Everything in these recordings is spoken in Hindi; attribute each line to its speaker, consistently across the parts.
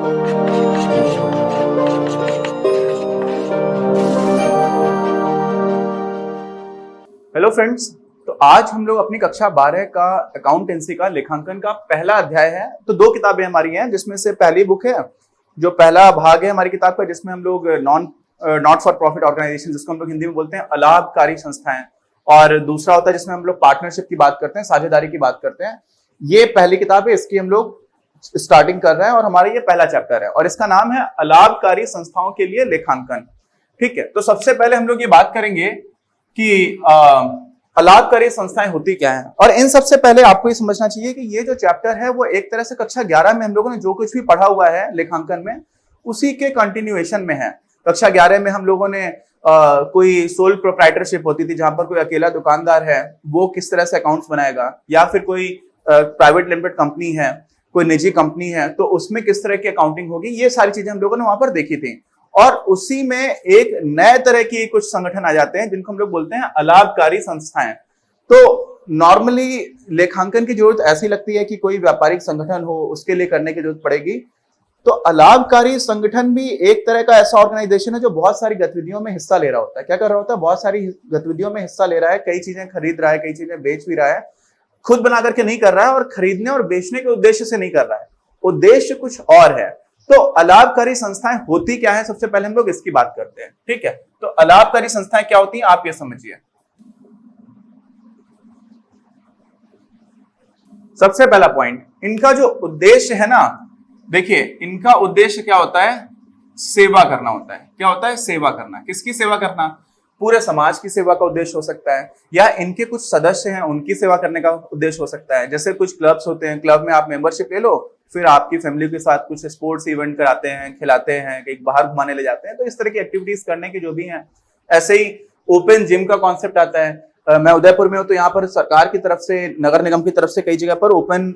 Speaker 1: हेलो फ्रेंड्स, तो आज हम लोग अपनी कक्षा 12 का अकाउंटेंसी का लेखांकन का पहला अध्याय है। तो दो किताबें हमारी हैं, जिसमें से पहली बुक है जो पहला भाग है हमारी किताब का, जिसमें हम लोग नॉट फॉर प्रॉफिट ऑर्गेनाइजेशन, जिसको हम लोग हिंदी में बोलते हैं अलाभकारी संस्थाएं, और दूसरा होता है जिसमें हम लोग पार्टनरशिप की बात करते हैं, साझेदारी की बात करते हैं। ये पहली किताब है, इसकी हम लोग स्टार्टिंग कर रहे हैं और हमारा ये पहला चैप्टर है और इसका नाम है अलाभकारी संस्थाओं के लिए लेखांकन। ठीक है, तो सबसे पहले हम लोग ये बात करेंगे कि अलाभकारी संस्थाएं होती क्या है। और इन सबसे पहले आपको ये समझना चाहिए कि ये जो चैप्टर है वो एक तरह से कक्षा 11 में हम लोगों ने जो कुछ भी पढ़ा हुआ है लेखांकन में, उसी के कंटिन्यूएशन में है। कक्षा 11 में हम लोगों ने कोई सोल प्रोप्राइटरशिप होती थी, जहां पर कोई अकेला दुकानदार है वो किस तरह से अकाउंट्स बनाएगा, या फिर कोई प्राइवेट लिमिटेड कंपनी है, कोई निजी कंपनी है, तो उसमें किस तरह की अकाउंटिंग होगी, ये सारी चीजें हम लोगों ने वहां पर देखी थी। और उसी में एक नए तरह की कुछ संगठन आ जाते हैं जिनको हम लोग बोलते हैं अलाभकारी संस्थाएं। तो नॉर्मली लेखांकन की जरूरत ऐसी लगती है कि कोई व्यापारिक संगठन हो उसके लिए करने की जरूरत पड़ेगी। तो अलाभकारी संगठन भी एक तरह का ऐसा ऑर्गेनाइजेशन है जो बहुत सारी गतिविधियों में हिस्सा ले रहा होता है। क्या कर रहा होता है? बहुत सारी गतिविधियों में हिस्सा ले रहा है, कई चीजें खरीद रहा है, कई चीजें बेच भी रहा है, खुद बना करके नहीं कर रहा है और खरीदने और बेचने के उद्देश्य से नहीं कर रहा है, उद्देश्य कुछ और है। तो अलाभकारी संस्थाएं होती क्या है, सबसे पहले हम लोग इसकी बात करते हैं। ठीक है, तो अलाभकारी संस्थाएं क्या होती हैं, आप ये समझिए। सबसे पहला पॉइंट, इनका जो उद्देश्य है ना, देखिए इनका उद्देश्य क्या होता है, सेवा करना होता है। क्या होता है? सेवा करना। किसकी सेवा करना? पूरे समाज की सेवा का उद्देश्य हो सकता है, या इनके कुछ सदस्य हैं उनकी सेवा करने का उद्देश्य हो सकता है। जैसे कुछ क्लब्स होते हैं, क्लब में आप मेंबरशिप ले लो, फिर आपकी फैमिली के साथ कुछ स्पोर्ट्स इवेंट कराते हैं, खिलाते हैं, कहीं बाहर घुमाने ले जाते हैं, तो इस तरह की एक्टिविटीज करने की जो भी हैं। ऐसे ही ओपन जिम का कॉन्सेप्ट आता है। मैं उदयपुर में हूं, तो यहाँ पर सरकार की तरफ से, नगर निगम की तरफ से कई जगह पर ओपन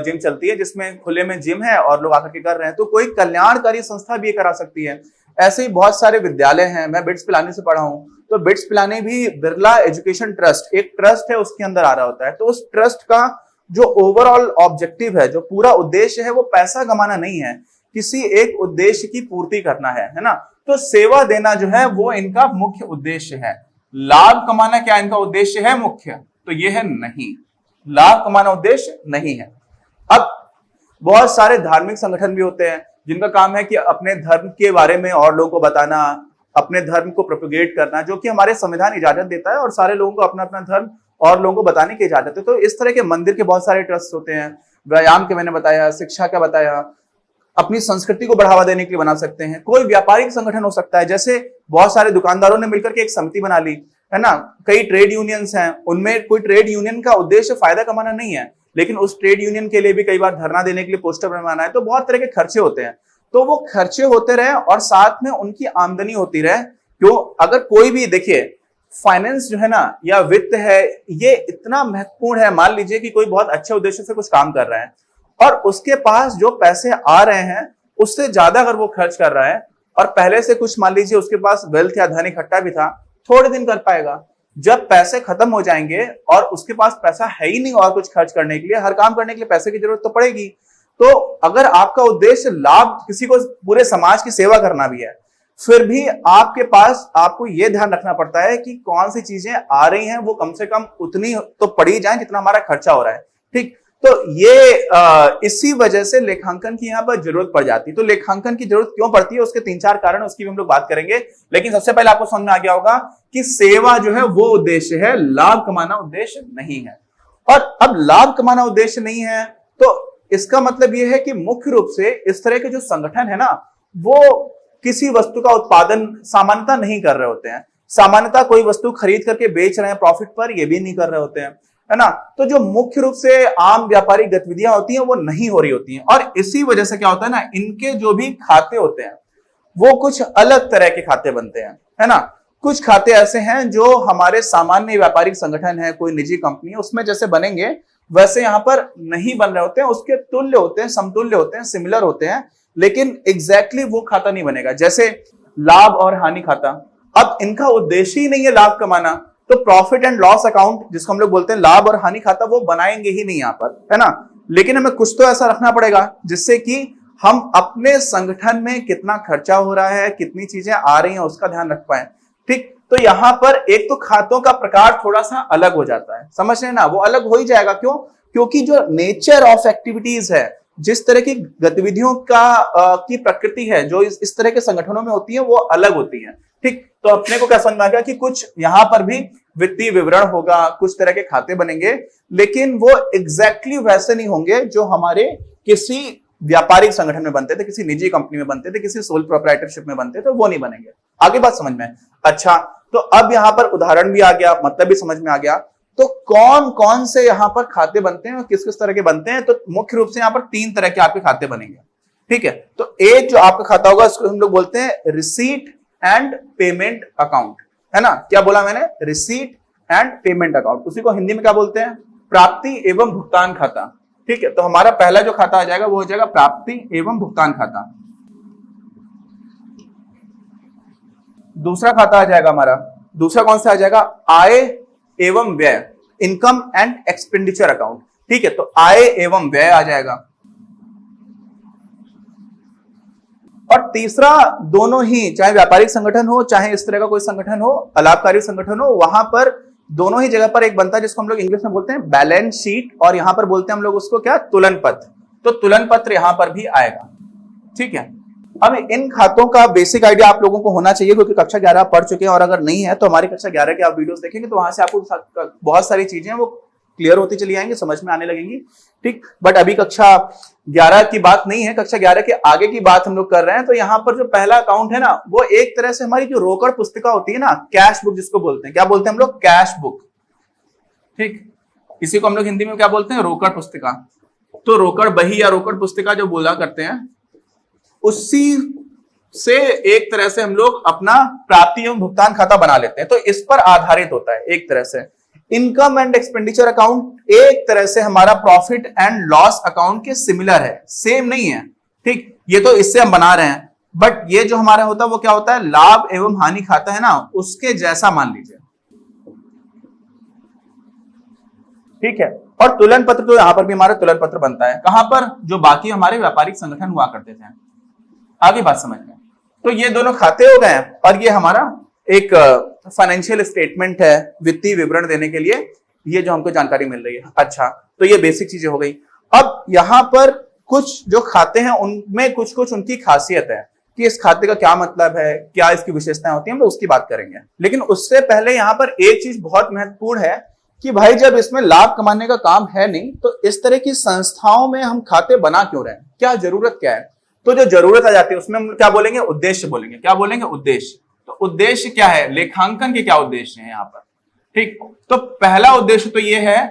Speaker 1: जिम चलती है, जिसमें खुले में जिम है और लोग आकर के कर रहे हैं। तो कोई कल्याणकारी संस्था भी ये करा सकती है। ऐसे ही बहुत सारे विद्यालय हैं। मैं बिट्स पिलानी से पढ़ा हूं, तो बिट्स पिलानी भी बिरला एजुकेशन ट्रस्ट, एक ट्रस्ट है, उसके अंदर आ रहा होता है। तो उस ट्रस्ट का जो ओवरऑल ऑब्जेक्टिव है, जो पूरा उद्देश्य है, वो पैसा कमाना नहीं है, किसी एक उद्देश्य की पूर्ति करना है ना। तो सेवा देना जो है वो इनका मुख्य उद्देश्य है। लाभ कमाना क्या इनका उद्देश्य है मुख्य? तो ये है नहीं, लाभ कमाना उद्देश्य नहीं है। अब बहुत सारे धार्मिक संगठन भी होते हैं जिनका काम है कि अपने धर्म के बारे में और लोगों को बताना, अपने धर्म को प्रोपेगेट करना, जो कि हमारे संविधान इजाजत देता है, और सारे लोगों को अपना अपना धर्म और लोगों को बताने की इजाजत है। तो इस तरह के मंदिर के बहुत सारे ट्रस्ट होते हैं। व्यायाम के मैंने बताया, शिक्षा का बताया, अपनी संस्कृति को बढ़ावा देने के लिए बना सकते हैं। कोई व्यापारिक संगठन हो सकता है, जैसे बहुत सारे दुकानदारों ने मिलकर के एक समिति बना ली है ना। कई ट्रेड यूनियंस हैं, उनमें कोई ट्रेड यूनियन का उद्देश्य फायदा कमाना नहीं है, लेकिन उस ट्रेड यूनियन के लिए भी कई बार धरना देने के लिए पोस्टर बनवाना है। तो बहुत तरह के खर्चे होते हैं, तो वो खर्चे होते रहे और साथ में उनकी आमदनी होती रहे। क्यों? अगर कोई भी, देखिए फाइनेंस जो है ना, या वित्त है, ये इतना महत्वपूर्ण है। मान लीजिए कि कोई बहुत अच्छे उद्देश्य से कुछ काम कर रहा है और उसके पास जो पैसे आ रहे हैं उससे ज्यादा अगर वो खर्च कर रहा है, और पहले से कुछ मान लीजिए उसके पास वेल्थ या धन इकट्ठा भी था, थोड़े दिन कर पाएगा। जब पैसे खत्म हो जाएंगे और उसके पास पैसा है ही नहीं और कुछ खर्च करने के लिए, हर काम करने के लिए पैसे की जरूरत तो पड़ेगी। तो अगर आपका उद्देश्य लाभ, किसी को पूरे समाज की सेवा करना भी है, फिर भी आपके पास, आपको यह ध्यान रखना पड़ता है कि कौन सी चीजें आ रही हैं वो कम से कम उतनी तो पड़ी जाए जितना हमारा खर्चा हो रहा है। ठीक, तो ये इसी वजह से लेखांकन की यहाँ पर जरूरत पड़ जाती है। तो लेखांकन की जरूरत क्यों पड़ती है, उसके 3-4 कारण, उसकी भी हम लोग बात करेंगे। लेकिन सबसे पहले आपको समझ में आ गया होगा कि सेवा जो है वो उद्देश्य है, लाभ कमाना उद्देश्य नहीं है। और अब लाभ कमाना उद्देश्य नहीं है तो इसका मतलब यह है कि मुख्य रूप से इस तरह के जो संगठन है ना, वो किसी वस्तु का उत्पादन सामान्यतः नहीं कर रहे होते हैं। सामान्यतः कोई वस्तु खरीद करके बेच रहे हैं प्रॉफिट पर, ये भी नहीं कर रहे होते हैं, है ना। तो जो मुख्य रूप से आम व्यापारिक गतिविधियां होती हैं वो नहीं हो रही होती हैं, और इसी वजह से क्या होता है ना, इनके जो भी खाते होते हैं वो कुछ अलग तरह के खाते बनते हैं, है ना। कुछ खाते ऐसे हैं जो हमारे सामान्य व्यापारिक संगठन है, कोई निजी कंपनी है, उसमें जैसे बनेंगे वैसे यहां पर नहीं बन रहे होते हैं, उसके तुल्य होते हैं, समतुल्य होते हैं, सिमिलर होते हैं, लेकिन एग्जैक्टली वो खाता नहीं बनेगा। जैसे लाभ और हानि खाता, अब इनका उद्देश्य ही नहीं है लाभ कमाना, तो प्रॉफिट एंड लॉस अकाउंट, जिसको हम लोग बोलते हैं लाभ और हानि खाता, वो बनाएंगे ही नहीं यहां पर, है ना। लेकिन हमें कुछ तो ऐसा रखना पड़ेगा जिससे कि हम अपने संगठन में कितना खर्चा हो रहा है, कितनी चीजें आ रही हैं, उसका ध्यान रख पाए। ठीक, तो यहां पर एक तो खातों का प्रकार थोड़ा सा अलग हो जाता है, समझ रहे हैं ना, वो अलग हो ही जाएगा। क्यों? क्योंकि जो नेचर ऑफ एक्टिविटीज है, जिस तरह की गतिविधियों की प्रकृति है जो इस तरह के संगठनों में होती है, वो अलग होती है। ठीक, तो अपने को क्या समझ में आ गया कि कुछ यहां पर भी वित्तीय विवरण होगा, कुछ तरह के खाते बनेंगे, लेकिन वो एग्जैक्टली वैसे नहीं होंगे जो हमारे किसी व्यापारिक संगठन में बनते थे, किसी निजी कंपनी में बनते थे, किसी सोल प्रोप्राइटरशिप में बनते थे, वो नहीं बनेंगे। आगे बात समझ में? अच्छा, तो अब यहां पर उदाहरण भी आ गया, मतलब भी समझ में आ गया। तो कौन कौन से यहां पर खाते बनते हैं और किस किस तरह के बनते हैं? तो मुख्य रूप से यहां पर 3 तरह के आपके खाते बनेंगे। ठीक है, तो एक जो आपका खाता होगा उसको हम लोग बोलते हैं रिसीट एंड पेमेंट अकाउंट, है ना। क्या बोला मैंने? Receipt and payment account. उसी को हिंदी में क्या बोलते हैं? प्राप्ति एवं भुगतान खाता। ठीक है, तो हमारा पहला जो खाता आ जाएगा वो हो जाएगा प्राप्ति एवं भुगतान खाता। दूसरा खाता आ जाएगा हमारा, दूसरा कौन सा आ जाएगा? आय एवं व्यय, इनकम एंड एक्सपेंडिचर अकाउंट। ठीक है, तो आय एवं व्यय आ जाएगा। और तीसरा, दोनों ही, चाहे व्यापारिक संगठन हो, चाहे इस तरह का कोई संगठन हो, अलाभकारी संगठन हो, वहां पर दोनों ही जगह पर एक बनता है जिसको हम लोग इंग्लिश में बोलते हैं बैलेंस शीट, और यहां पर बोलते हैं हम लोग उसको क्या? तुलन पत्र। तो तुलन पत्र यहां पर भी आएगा। ठीक है, अब इन खातों का बेसिक आइडिया आप लोगों को होना चाहिए, क्योंकि कक्षा 11 पढ़ चुके हैं, और अगर नहीं है तो हमारी कक्षा 11 के आप वीडियोस देखेंगे तो वहां से आपको बहुत सारी चीजें वो क्लियर होती चली आएंगी, समझ में आने लगेंगी। ठीक, बट अभी कक्षा 11 की बात नहीं है, कक्षा 11 के आगे की बात हम लोग कर रहे हैं। तो यहां पर जो पहला अकाउंट है ना, वो एक तरह से हमारी जो रोकड़ पुस्तिका होती है ना, कैश बुक जिसको बोलते हैं, क्या बोलते हैं हम लोग? Cash book. ठीक, इसी को हम लोग हिंदी में क्या बोलते हैं? रोकड़ पुस्तिका। तो रोकड़ बही या रोकड़ पुस्तिका जो बोला करते हैं, उसी से एक तरह से हम लोग अपना प्राप्ति एवं भुगतान खाता बना लेते हैं। तो इस पर आधारित होता है एक तरह से। इनकम एंड एक्सपेंडिचर अकाउंट एक तरह से हमारा प्रॉफिट एंड लॉस अकाउंट के सिमिलर है, सेम नहीं है। ठीक, ये तो इससे हम बना रहे हैं, बट ये जो हमारा होता है वो क्या होता है? लाभ एवं हानि खाता है ना, उसके जैसा मान लीजिए। ठीक है, और तुलन पत्र तो यहां पर भी हमारा तुलन पत्र बनता है। कहां पर? जो बाकी हमारे व्यापारिक संगठन हुआ करते थे। आगे बात समझ में? तो ये दोनों खाते हो गए, और ये हमारा एक फाइनेंशियल स्टेटमेंट है, वित्तीय विवरण देने के लिए ये जो हमको जानकारी मिल रही है। अच्छा, तो ये बेसिक चीजें हो गई। अब यहां पर कुछ जो खाते हैं उनमें कुछ कुछ उनकी खासियत है कि इस खाते का क्या मतलब है, क्या इसकी विशेषताएं होती हैं, हम लोग उसकी बात करेंगे। लेकिन उससे पहले यहां पर एक चीज बहुत महत्वपूर्ण है कि भाई जब इसमें लाभ कमाने का काम है नहीं, तो इस तरह की संस्थाओं में हम खाते बना क्यों रहे हैं? क्या जरूरत क्या है? तो जो जरूरत आ जाती है उसमें हम क्या बोलेंगे? उद्देश्य बोलेंगे। क्या बोलेंगे? उद्देश्य। तो उद्देश्य क्या है? लेखांकन के क्या उद्देश्य है यहाँ पर? ठीक, तो पहला उद्देश्य तो ये है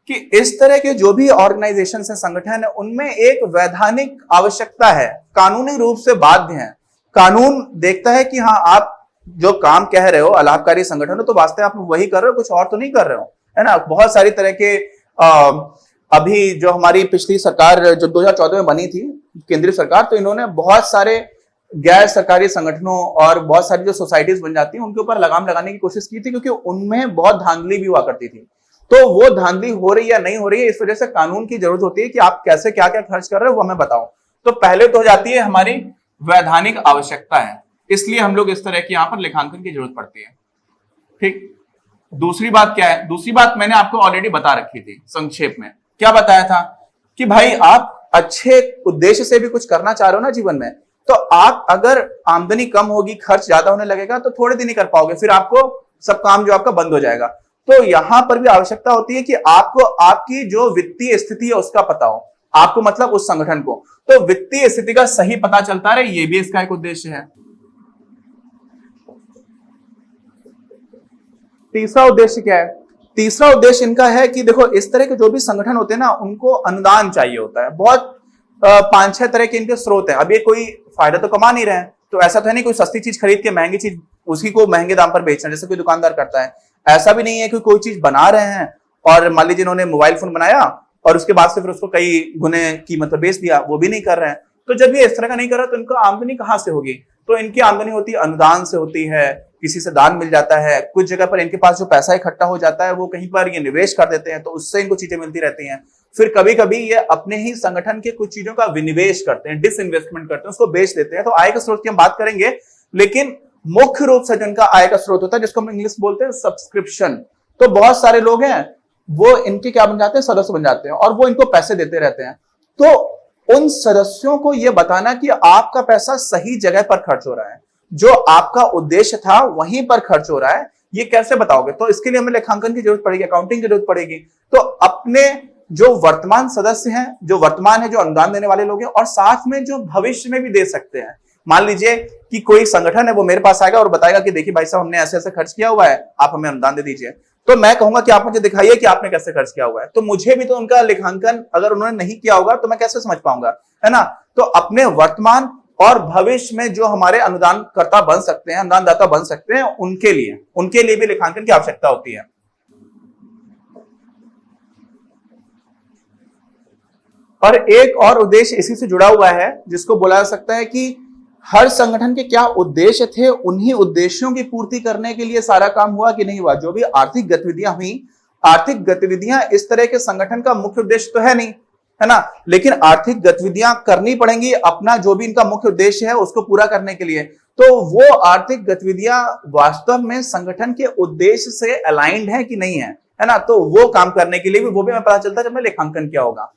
Speaker 1: कि इस तरह के जो भी ऑर्गेनाइजेशन है, संगठन है, उनमें एक वैधानिक आवश्यकता है, कानूनी रूप से बाध्य है। कानून देखता है कि हाँ, आप जो काम कह रहे हो अलाभकारी संगठन हो, तो वास्तव आप वही कर रहे हो, कुछ और तो नहीं कर रहे हो, है ना। बहुत सारी तरह के अभी जो हमारी पिछली सरकार जो 2014 में बनी थी, केंद्रीय सरकार, तो इन्होंने बहुत सारे गैर सरकारी संगठनों और बहुत सारी जो सोसाइटीज बन जाती हैं उनके ऊपर लगाम लगाने की कोशिश की थी, क्योंकि उनमें बहुत धांधली भी हुआ करती थी। तो वो धांधली हो रही है या नहीं हो रही है, इस वजह से कानून की जरूरत होती है कि आप कैसे क्या क्या खर्च कर रहे हो वो हमें बताओ। तो पहले तो हो जाती है हमारी वैधानिक आवश्यकता है, इसलिए हम लोग इस तरह की यहाँ पर लेखांकन की जरूरत पड़ती है। ठीक, दूसरी बात क्या है? दूसरी बात मैंने आपको ऑलरेडी बता रखी थी संक्षेप में। क्या बताया था? कि भाई आप अच्छे उद्देश्य से भी कुछ करना चाह रहे हो ना जीवन में, तो आप अगर आमदनी कम होगी, खर्च ज्यादा होने लगेगा, तो थोड़े दिन ही कर पाओगे, फिर आपको सब काम जो आपका बंद हो जाएगा। तो यहां पर भी आवश्यकता होती है कि आपको आपकी जो वित्तीय स्थिति है उसका पता हो, आपको मतलब उस संगठन को, तो वित्तीय स्थिति का सही पता चलता रहे, ये भी इसका एक उद्देश्य है। तीसरा उद्देश्य क्या है? तीसरा उद्देश्य इनका है कि देखो, इस तरह के जो भी संगठन होते हैं ना, उनको अनुदान चाहिए होता है। बहुत 5-6 तरह के इनके स्रोत हैं। अब ये कोई फायदा तो कमा नहीं रहे हैं, तो ऐसा तो है नहीं कोई सस्ती चीज खरीद के महंगी चीज उसी को महंगे दाम पर बेचना, जैसे कोई दुकानदार करता है। ऐसा भी नहीं है कि कोई चीज बना रहे हैं और मान लीजिए इन्होंने मोबाइल फोन बनाया और उसके बाद से फिर उसको कई गुने कीमत पर बेच दिया, वो भी नहीं कर रहे हैं। तो जब ये इस तरह का नहीं कर रहा, तो इनका आमदनी कहां से होगी? तो इनकी आमदनी होती है अनुदान से होती है, किसी से दान मिल जाता है, कुछ जगह पर इनके पास जो पैसा इकट्ठा हो जाता है वो कहीं पर ये निवेश कर देते हैं, तो उससे इनको चीजें मिलती रहती हैं। फिर कभी कभी ये अपने ही संगठन के कुछ चीजों का विनिवेश करते हैं, डिसइन्वेस्टमेंट करते हैं, उसको बेच देते हैं। तो आय के स्रोत की हम बात करेंगे, लेकिन मुख्य रूप से जिनका आय का स्रोत होता है, जिसको हम इंग्लिश बोलते हैं सब्सक्रिप्शन। तो बहुत सारे लोग हैं, वो इनके क्या बन जाते हैं, सदस्य बन जाते हैं, और वो इनको पैसे देते रहते हैं। तो उन सदस्यों को यह बताना कि आपका पैसा सही जगह पर खर्च हो रहा है, जो आपका उद्देश्य था वहीं पर खर्च हो रहा है, ये कैसे बताओगे? तो इसके लिए हमें लेखांकन की जरूरत पड़ेगी, अकाउंटिंग की जरूरत पड़ेगी। तो अपने जो वर्तमान सदस्य हैं, जो वर्तमान है, जो अनुदान देने वाले लोग हैं, और साथ में जो भविष्य में भी दे सकते हैं। मान लीजिए कि कोई संगठन है, वो मेरे पास आएगा और बताएगा कि देखिए भाई साहब, हमने ऐसे ऐसे खर्च किया हुआ है, आप हमें अनुदान दे दीजिए। तो मैं कहूंगा कि आप मुझे दिखाइए कि आपने कैसे खर्च किया हुआ है। तो मुझे भी तो उनका लेखांकन अगर उन्होंने नहीं किया होगा तो मैं कैसे समझ पाऊंगा, है ना? तो अपने वर्तमान और भविष्य में जो हमारे अनुदानकर्ता बन सकते हैं, अनुदानदाता बन सकते हैं, उनके लिए भी लेखांकन की आवश्यकता होती है। और एक और उद्देश्य इसी से जुड़ा हुआ है, जिसको बोला जा सकता है कि हर संगठन के क्या उद्देश्य थे, उन्हीं उद्देश्यों की पूर्ति करने के लिए सारा काम हुआ कि नहीं हुआ। जो भी आर्थिक गतिविधियां हुई, आर्थिक गतिविधियां इस तरह के संगठन का मुख्य उद्देश्य तो है नहीं, है ना, लेकिन आर्थिक गतिविधियां करनी पड़ेंगी अपना जो भी इनका मुख्य उद्देश्य है उसको पूरा करने के लिए। तो वो आर्थिक गतिविधियां वास्तव में संगठन के उद्देश्य से अलाइंड है कि नहीं है ना? तो वो काम करने के लिए भी, वो भी हमें पता चलता है जब मैं लेखांकन किया होगा।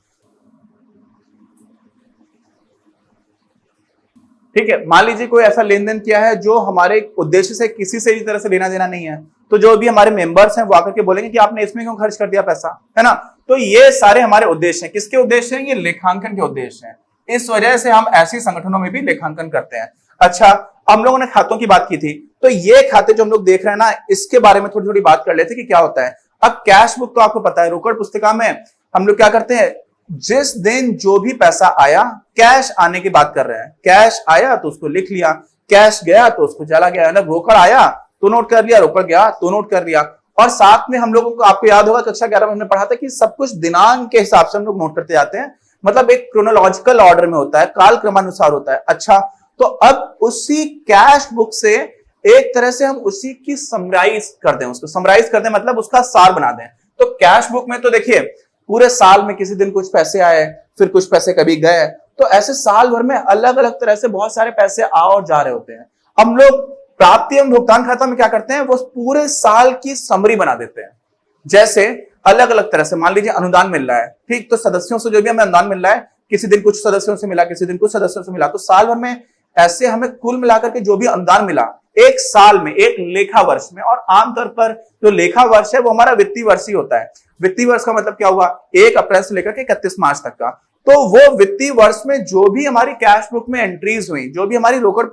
Speaker 1: ठीक है, मान लीजिए कोई ऐसा लेन देन किया है जो हमारे उद्देश्य से किसी से भी तरह से लेना देना नहीं है, तो जो भी हमारे मेंबर्स हैं वो आकर के बोलेंगे कि आपने इसमें क्यों खर्च कर दिया पैसा, है ना? तो ये सारे हमारे उद्देश्य हैं। किसके उद्देश्य हैं? ये लेखांकन के उद्देश्य हैं। इस वजह से हम ऐसे संगठनों में भी लेखांकन करते हैं। अच्छा, हम लोगों ने खातों की बात की थी, तो ये खाते जो हम लोग देख रहे हैं ना, इसके बारे में थोड़ी थोड़ी बात कर लेते हैं कि क्या होता है। अब कैश बुक तो आपको पता है, रोकड़ पुस्तिका में हम लोग क्या करते हैं, जिस दिन जो भी पैसा आया, कैश आने की बात कर रहे हैं, कैश आया तो उसको लिख लिया, कैश गया तो उसको चला गया, मतलब रोकड़ आया तो नोट कर लिया, रोकड़ गया तो नोट कर लिया। और साथ में हम लोगों को, आपको याद होगा कक्षा 11 में हमने पढ़ा था कि सब कुछ दिनांक के हिसाब से हम लोग नोट करते जाते हैं, मतलब एक क्रोनोलॉजिकल ऑर्डर में होता है, काल क्रमानुसार होता है। अच्छा, तो अब उसी कैश बुक से एक तरह से हम उसी की समराइज कर दें, उसको समराइज कर दें, मतलब उसका सार बना दें। तो कैश बुक में तो देखिए पूरे साल में किसी दिन कुछ पैसे आए, फिर कुछ पैसे कभी गए, तो ऐसे साल भर में अलग अलग तरह से बहुत सारे पैसे आ और जा रहे होते हैं। हम लोग प्राप्ति एवं भुगतान खाता में क्या करते हैं, वो पूरे साल की समरी बना देते हैं। जैसे अलग अलग तरह से, मान लीजिए अनुदान मिल रहा है, ठीक, तो सदस्यों से जो भी हमें अनुदान मिल रहा है, किसी दिन कुछ सदस्यों से मिला, किसी दिन कुछ सदस्यों से मिला, तो साल भर में ऐसे हमें कुल मिलाकर के जो भी अनुदान मिला एक साल में, एक लेखा वर्ष में, और आमतौर पर जो लेखा वर्ष है वो हमारा वित्तीय वर्ष ही होता है। वित्तीय वर्ष का मतलब क्या हुआ, 1 अप्रैल से लेकर के 31 मार्च तक का। तो वो वित्तीय वर्ष में जो भी हमारी कैश बुक में एंट्रीज हुई, जो भी हमारी रोकड़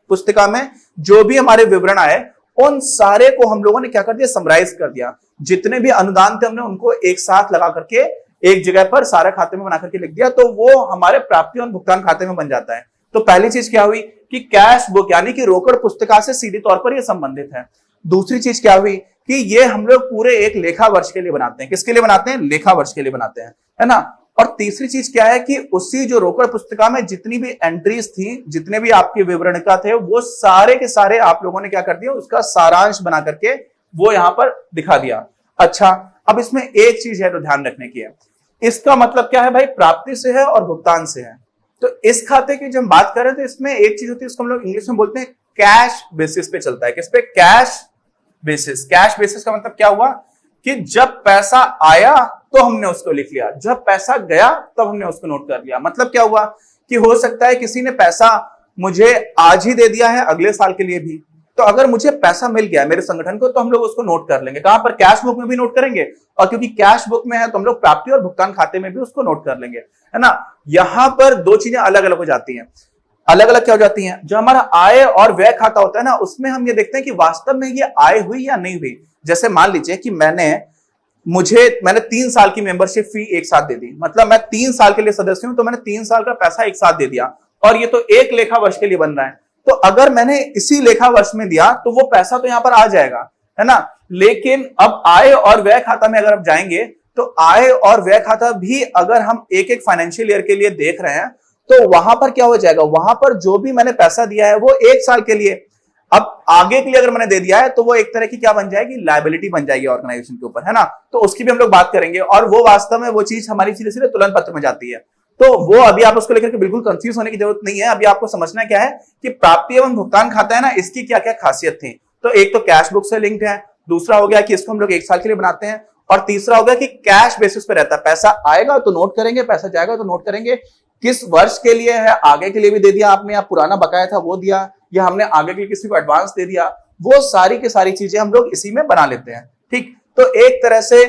Speaker 1: पुस्तिका में जो भी हमारे विवरण आए, उन सारे को हम लोगों ने क्या कर दिया, समराइज कर दिया। जितने भी अनुदान थे हमने उनको एक साथ लगा करके एक जगह पर सारा खाते में बना करके लिख दिया, तो वो हमारे प्राप्ति और भुगतान खाते में बन जाता है। तो पहली चीज क्या हुई कि कैश बुक यानी कि रोकड़ पुस्तिका से सीधे तौर पर ये संबंधित है। दूसरी चीज क्या हुई कि ये हम लोग पूरे एक लेखा वर्ष के लिए बनाते हैं। किसके लिए बनाते हैं? लेखा वर्ष के लिए बनाते हैं, है ना। और तीसरी चीज क्या है कि उसी जो रोकड़ पुस्तिका में जितनी भी एंट्रीज थी, जितने भी आपके विवरणिका थे, वो सारे के सारे आप लोगों ने क्या कर दिया, उसका सारांश बना करके वो यहां पर दिखा दिया। अच्छा, अब इसमें एक चीज है तो ध्यान रखने की है, इसका मतलब क्या है भाई, प्राप्ति से है और भुगतान से है। तो इस खाते की जब हम बात करें तो इसमें एक चीज होती है, इसको हम लोग इंग्लिश में बोलते हैं कैश बेसिस पे चलता है। किस पे? Cash basis. कैश बेसिस का मतलब क्या हुआ कि जब पैसा आया तो हमने उसको लिख लिया, जब पैसा गया तब हमने उसको नोट कर लिया। मतलब क्या हुआ कि हो सकता है किसी ने पैसा मुझे आज ही दे दिया है अगले साल के लिए भी, तो अगर मुझे पैसा मिल गया मेरे संगठन को तो हम लोग उसको नोट कर लेंगे। कहां पर? कैश बुक में भी नोट करेंगे, और क्योंकि कैश बुक में है तो हम लोग प्राप्ति और भुगतान खाते में भी उसको नोट कर लेंगे, है ना। यहां पर दो चीजें अलग अलग हो जाती हैं। अलग अलग क्या हो जाती हैं? जो हमारा आय और व्यय खाता होता है ना, उसमें हम ये देखते हैं कि वास्तव में ये आय हुई या नहीं हुई। जैसे मान लीजिए कि मैंने 3 साल की मेंबरशिप फी एक साथ दे दी, मतलब मैं 3 साल के लिए सदस्य हूं, तो मैंने 3 साल का पैसा एक साथ दे दिया, और ये तो एक लेखा वर्ष के लिए बन रहा है। तो अगर मैंने इसी लेखा वर्ष में दिया तो वो पैसा तो यहां पर आ जाएगा, है ना। लेकिन अब आय और व्यय खाता में अगर आप जाएंगे तो आय और व्यय खाता भी अगर हम एक एक फाइनेंशियल ईयर के लिए देख रहे हैं तो वहां पर क्या हो जाएगा, वहां पर जो भी मैंने पैसा दिया है वो 1 साल के लिए, अब आगे के लिए अगर मैंने दे दिया है तो वो एक तरह की क्या बन जाएगी, लायबिलिटी बन जाएगी ऑर्गेनाइजेशन के ऊपर, है ना। तो उसकी भी हम लोग बात करेंगे, और वो वास्तव में वो चीज हमारी सीधे सीधे तुलन पत्र में जाती है। तो वो अभी आप उसको लेकर के बिल्कुल कंफ्यूज होने की जरूरत नहीं है। अभी आपको समझना क्या है कि प्राप्ति एवं भुगतान खाता है ना, इसकी क्या क्या खासियत थी। तो एक तो कैश बुक से लिंक्ड है, दूसरा हो गया कि इसको हम लोग 1 साल के लिए बनाते हैं, और तीसरा हो गया कि कैश बेसिस पे रहता है। पैसा आएगा तो नोट करेंगे, पैसा जाएगा तो नोट करेंगे। किस वर्ष के लिए है, आगे के लिए भी दे दिया आपने, या पुराना बकाया था वो दिया, या हमने आगे के लिए किसी को एडवांस दे दिया, वो सारी की सारी चीजें हम लोग इसी में बना लेते हैं। ठीक, तो एक तरह से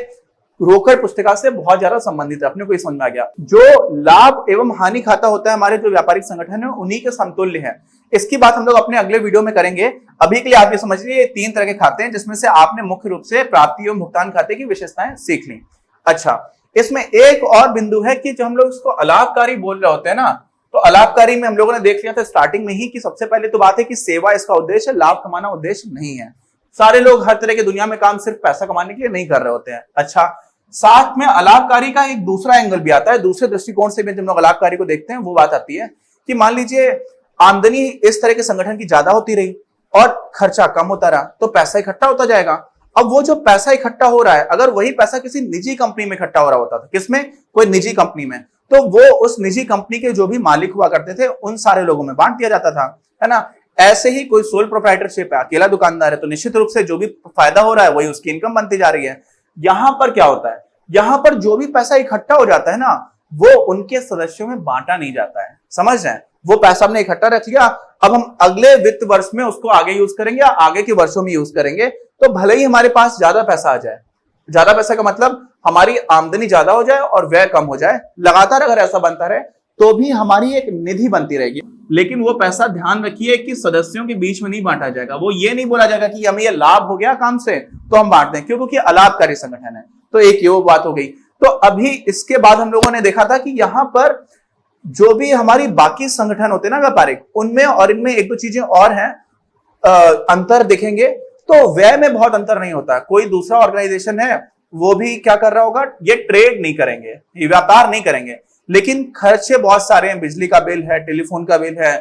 Speaker 1: रोकड़ पुस्तिका से बहुत ज्यादा संबंधित है, अपने को ये समझ में आ गया। जो लाभ एवं हानि खाता होता है हमारे जो व्यापारिक संगठन है, उन्हीं के समतुल्य है। इसकी बात हम लोग अपने अगले वीडियो में करेंगे। अभी के लिए आप ये समझ लीजिए 3 तरह के खाते हैं, जिसमें से आपने मुख्य रूप से प्राप्ति एवं भुगतान खाते की विशेषताएं सीख ली। अच्छा, इसमें एक और बिंदु है कि जो हम लोग इसको अलाभकारी बोल रहे होते हैं ना, तो अलाभकारी में हम लोगों ने देख लिया था स्टार्टिंग में ही कि सबसे पहले तो बात है कि सेवा इसका उद्देश्य है, लाभ कमाना उद्देश्य नहीं है। सारे लोग हर तरह के दुनिया में काम सिर्फ पैसा कमाने के लिए नहीं कर रहे होते हैं। अच्छा, साथ में अलाभकारी का एक दूसरा एंगल भी आता है, दूसरे दृष्टिकोण से भी जब लोग अलाभकारी को देखते हैं वो बात आती है कि मान लीजिए आमदनी इस तरह के संगठन की ज्यादा होती रही और खर्चा कम होता रहा, तो पैसा इकट्ठा होता जाएगा। अब वो जो पैसा इकट्ठा हो रहा है, अगर वही पैसा किसी निजी कंपनी में इकट्ठा हो रहा होता था, किसमें, कोई निजी कंपनी में, तो वो उस निजी कंपनी के जो भी मालिक हुआ करते थे उन सारे लोगों में बांट दिया जाता था, है ना। ऐसे ही कोई सोल प्रोप्राइटरशिप है, अकेला दुकानदार है, तो निश्चित रूप से जो भी फायदा हो रहा है वही उसकी इनकम बनती जा रही है। यहां पर क्या होता है, यहां पर जो भी पैसा इकट्ठा हो जाता है ना, वो उनके सदस्यों में बांटा नहीं जाता है, समझ रहे हैं। वो पैसा हमने इकट्ठा रख लिया, अब हम अगले वित्त वर्ष में उसको आगे यूज करेंगे या आगे के वर्षों में यूज करेंगे, तो भले ही हमारे पास ज्यादा पैसा आ जाए, ज्यादा पैसा का मतलब हमारी आमदनी ज्यादा हो जाए और व्यय कम हो जाए, लगातार अगर ऐसा बनता रहे तो भी हमारी एक निधि बनती रहेगी। लेकिन वो पैसा ध्यान रखिए कि सदस्यों के बीच में नहीं बांटा जाएगा। वो ये नहीं बोला जाएगा कि हमें ये लाभ हो गया काम से तो हम बांट दें, क्योंकि अलाभकारी संगठन है। तो एक ये वो बात हो गई। तो अभी इसके बाद हम लोगों ने देखा था कि यहां पर जो भी हमारी बाकी संगठन होते हैं ना व्यापारिक, उनमें और इनमें एक दो चीजें और हैं, अंतर देखेंगे तो व्यय में बहुत अंतर नहीं होता। कोई दूसरा ऑर्गेनाइजेशन है वो भी क्या कर रहा होगा, ये ट्रेड नहीं करेंगे, ये व्यापार नहीं करेंगे, लेकिन खर्चे बहुत सारे हैं। बिजली का बिल है, टेलीफोन का बिल है,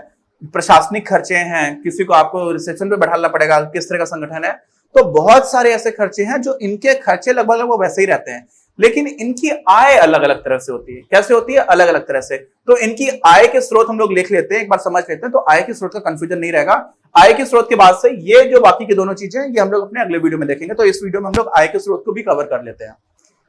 Speaker 1: प्रशासनिक खर्चे हैं, किसी को आपको रिसेप्शन पे बैठाना पड़ेगा, किस तरह का संगठन है, तो बहुत सारे ऐसे खर्चे हैं जो इनके खर्चे लगभग वो वैसे ही रहते हैं, लेकिन इनकी आय अलग अलग तरह से होती है। कैसे होती है, अलग अलग तरह से। तो इनकी आय के स्रोत हम लोग लिख लेते हैं, एक बार समझ लेते हैं, तो आय के स्रोत का कंफ्यूजन नहीं रहेगा। आय के स्रोत के बाद से ये जो बाकी की दोनों चीजें ये हम लोग अपने अगले वीडियो में देखेंगे। तो इस वीडियो में हम लोग आय के स्रोत को भी कवर कर लेते हैं।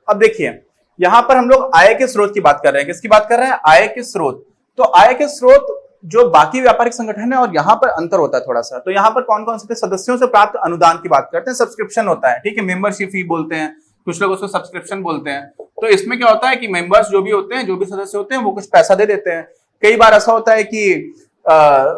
Speaker 1: अब देखिए, यहां पर हम लोग आय के स्रोत की बात कर रहे हैं। किसकी बात कर रहे हैं, आय के स्रोत। तो आय के स्रोत जो बाकी व्यापारिक संगठन है और यहां पर अंतर होता है थोड़ा सा। तो यहां पर कौन कौन से सदस्यों से प्राप्त अनुदान की बात करते हैं, सब्सक्रिप्शन होता है, ठीक है, मेंबरशिप फी बोलते हैं, कुछ लोग उसको सब्सक्रिप्शन बोलते हैं। तो इसमें क्या होता है कि मेंबर्स जो भी होते हैं, जो भी सदस्य होते हैं, वो कुछ पैसा दे देते हैं। कई बार ऐसा होता है कि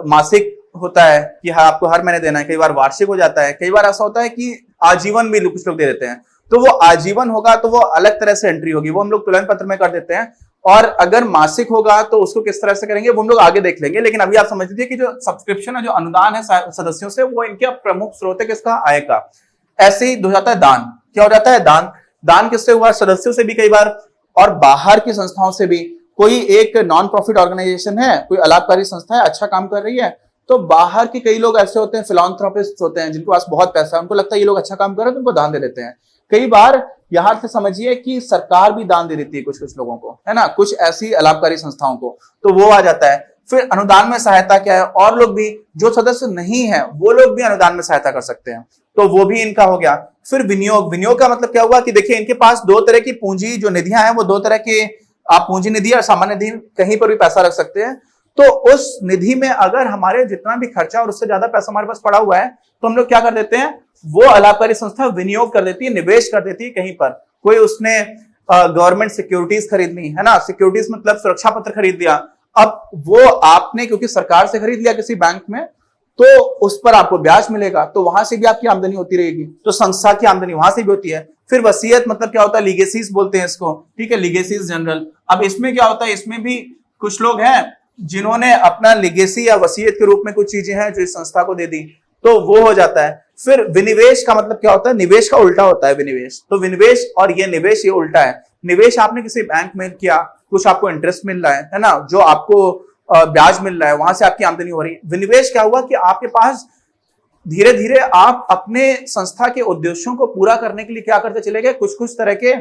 Speaker 1: मासिक होता है कि हाँ आपको हर महीने देना है, कई बार वार्षिक हो जाता है, कई बार ऐसा होता है कि आजीवन भी कुछ लोग दे देते हैं। तो वो आजीवन होगा तो वो अलग तरह से एंट्री होगी, वो हम लोग तुलन पत्र में कर देते हैं। और अगर मासिक होगा तो उसको किस तरह से करेंगे वो हम लोग आगे देख लेंगे। लेकिन अभी आप समझ लीजिए कि जो सब्सक्रिप्शन है, जो अनुदान है सदस्यों से, वो इनके प्रमुख स्रोत है किसका, आय का। ऐसे ही हो जाता है दान। क्या हो जाता है, दान। दान किससे हुआ, सदस्यों से भी कई बार, और बाहर की संस्थाओं से भी। कोई एक नॉन प्रॉफिट ऑर्गेनाइजेशन है, कोई अलाभकारी संस्था है, अच्छा काम कर रही है, तो बाहर के कई लोग ऐसे होते हैं, फिलॉन्थ्रोपिस्ट होते हैं, जिनके पास बहुत पैसा है, उनको लगता है ये लोग अच्छा काम कर रहे हैं तो उनको दान दे देते हैं। कई बार यहां से समझिए कि सरकार भी दान दे देती है कुछ कुछ लोगों को, है ना, कुछ ऐसी अलाभकारी संस्थाओं को, तो वो आ जाता है। फिर अनुदान में सहायता क्या है, और लोग भी जो सदस्य नहीं है वो लोग भी अनुदान में सहायता कर सकते हैं, तो वो भी इनका हो गया। फिर विनियोग। विनियोग का मतलब क्या हुआ कि देखिए इनके पास दो तरह की पूंजी जो निधियां हैं, वो दो तरह की, आप पूंजी निधि और सामान्य निधि कहीं पर भी पैसा रख सकते हैं। तो उस निधि में अगर हमारे जितना भी खर्चा और उससे ज्यादा पैसा हमारे पास पड़ा हुआ है, तो हम लोग क्या कर देते हैं, वो अलाभकारी संस्था विनियोग कर देती है, निवेश कर देती है कहीं पर। कोई उसने गवर्नमेंट सिक्योरिटीज खरीद ली, है ना, सिक्योरिटीज मतलब सुरक्षा पत्र खरीद लिया। अब वो आपने क्योंकि सरकार से खरीद लिया किसी बैंक में, तो उस पर आपको ब्याज मिलेगा, तो वहां से भी आपकी आमदनी होती रहेगी, तो संस्था की आमदनी वहां से भी होती है। फिर वसीयत मतलब क्या होता है, लीगेसीज बोलते हैं इसको, ठीक है, लीगेसीज जनरल। अब इसमें क्या होता है, इसमें भी कुछ लोग हैं जिन्होंने अपना लीगेसी या वसीयत के रूप में कुछ चीजें हैं जो इस संस्था को दे दी, तो वो हो जाता है। फिर विनिवेश का मतलब क्या होता है, निवेश का उल्टा होता है विनिवेश। तो विनिवेश और ये निवेश ये उल्टा है। निवेश आपने किसी बैंक में किया, कुछ आपको इंटरेस्ट मिल रहा है ना, जो आपको ब्याज मिल रहा है, वहां से आपकी आमदनी हो रही है। विनिवेश क्या हुआ कि आपके पास धीरे धीरे आप अपने संस्था के उद्देश्यों को पूरा करने के लिए क्या करते चले गए, कुछ कुछ तरह के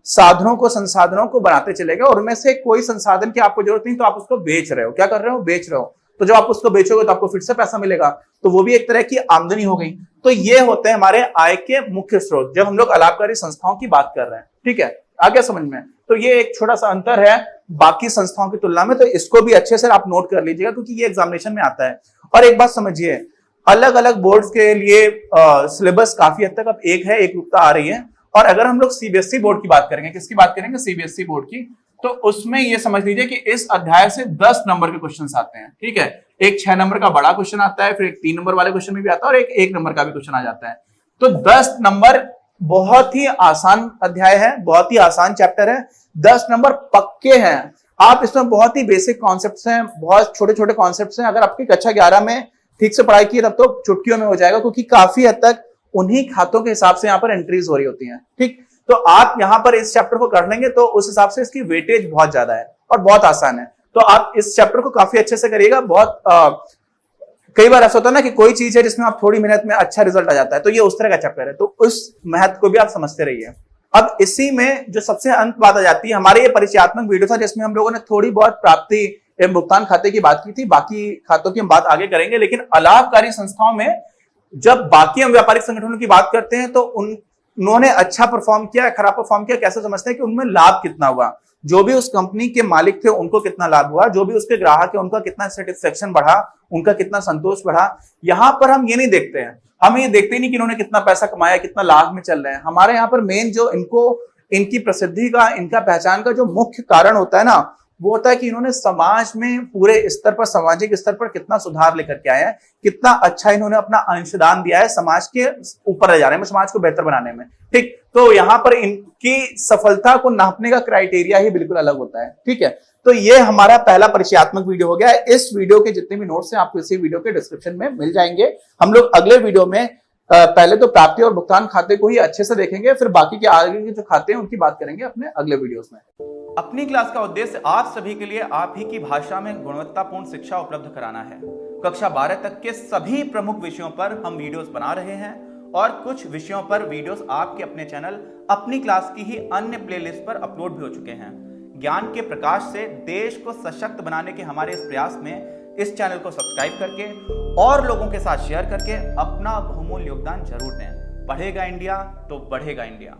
Speaker 1: साधनों को, संसाधनों को बनाते चले गए, और उनमें से कोई संसाधन की आपको जरूरत नहीं तो आप उसको बेच रहे हो। क्या कर रहे हो, बेच रहे हो। तो जब आप उसको बेचोगे तो आपको फिर से पैसा मिलेगा, तो वो भी एक तरह की आमदनी हो गई। तो ये होते हैं हमारे आय के मुख्य स्रोत जब हम लोग अलाभकारी संस्थाओं की बात कर रहे हैं। ठीक है, आ गया समझ में। तो ये एक छोटा सा अंतर है बाकी संस्थाओं की तुलना में, तो इसको भी अच्छे से आप नोट कर लीजिएगा क्योंकि ये एग्जामिनेशन में आता है। और एक बात समझिए, अलग अलग बोर्ड्स के लिए सिलेबस काफी हद तक अब एक है, एक रूपता आ रही है। और अगर हम लोग सीबीएसई बोर्ड की बात करेंगे, किसकी बात करेंगे, सीबीएसई बोर्ड की, तो उसमें ये समझ लीजिए कि इस अध्याय से 10 नंबर के क्वेश्चंस आते हैं। ठीक है, एक 6 नंबर का बड़ा क्वेश्चन आता है, फिर एक 3 नंबर वाले क्वेश्चन में भी आता है, और एक 1 नंबर का भी क्वेश्चन आ जाता है। तो 10 नंबर बहुत ही आसान अध्याय है, बहुत ही आसान चैप्टर है। 10 नंबर पक्के हैं। आप इसमें बहुत ही बेसिक कॉन्सेप्ट्स हैं, बहुत छोटे छोटे कॉन्सेप्ट्स हैं। अगर आपकी कक्षा 11 में ठीक से पढ़ाई की तब तो चुटकियों में हो जाएगा, क्योंकि काफी हद तक उन्हीं खातों के हिसाब से यहाँ पर एंट्रीज हो रही होती हैं। ठीक, तो आप यहाँ पर इस चैप्टर को कर लेंगे तो उस हिसाब से इसकी वेटेज बहुत ज्यादा है और बहुत आसान है। तो आप इस चैप्टर को काफी अच्छे से करिएगा। बहुत कई बार ऐसा होता है ना कि कोई चीज है जिसमें आप थोड़ी मेहनत में अच्छा रिजल्ट आ जाता है, तो ये उस तरह का चैप्टर है, तो उस महत्व को भी आप समझते रहिए। अब इसी में जो सबसे अंत बात आ जाती है, हमारे ये परिचयात्मक वीडियो था जिसमें हम लोगों ने थोड़ी बहुत प्राप्ति एवं भुगतान खाते की बात की थी। बाकी खातों की हम बात आगे करेंगे, लेकिन अलाभकारी संस्थाओं में जब बाकी हम व्यापारिक संगठनों की बात करते हैं तो उन्होंने अच्छा परफॉर्म किया, खराब परफॉर्म किया, कैसे समझते हैं कि उनमें लाभ कितना हुआ, जो भी उस कंपनी के मालिक थे उनको कितना लाभ हुआ, जो भी उसके ग्राहक है उनका कितना सेटिस्फेक्शन बढ़ा, उनका कितना संतोष बढ़ा। यहां पर हम ये नहीं देखते हैं, हम ये देखते ही नहीं कि इन्होंने कितना पैसा कमाया, कितना लाभ में चल रहे हैं। हमारे यहाँ पर मेन जो इनकी प्रसिद्धि का, इनका पहचान का जो मुख्य कारण होता है ना, वो होता है कि इन्होंने समाज में पूरे स्तर पर, सामाजिक स्तर पर कितना सुधार लेकर के आए हैं, कितना अच्छा इन्होंने अपना अंशदान दिया है समाज के ऊपर ले जाने में, समाज को बेहतर बनाने में। ठीक, तो यहाँ पर इनकी सफलता को नापने का क्राइटेरिया ही बिल्कुल अलग होता है। ठीक है, तो ये हमारा पहला परिचयात्मक वीडियो हो गया है। इस वीडियो के जितने भी नोट्स हैं आपको इसी वीडियो के डिस्क्रिप्शन में मिल जाएंगे। हम लोग अगले वीडियो में पहले तो प्राप्ति और भुगतान खाते को ही अच्छे से देखेंगे, फिर बाकी के आगे के जो खाते हैं उनकी बात करेंगे अपने अगले वीडियोस में।
Speaker 2: अपनी क्लास का उद्देश्य आप सभी के लिए आप ही की भाषा में गुणवत्तापूर्ण शिक्षा उपलब्ध कराना है। कक्षा 12 तक के सभी प्रमुख विषयों पर हम वीडियोस बना रहे हैं, और कुछ विषयों पर वीडियोस आपके अपने चैनल अपनी क्लास की ही अन्य प्लेलिस्ट पर अपलोड भी हो चुके हैं। ज्ञान के प्रकाश से देश को सशक्त बनाने के हमारे इस प्रयास में इस चैनल को सब्सक्राइब करके और लोगों के साथ शेयर करके अपना बहुमूल्य योगदान जरूर दें। पढ़ेगा इंडिया तो बढ़ेगा इंडिया।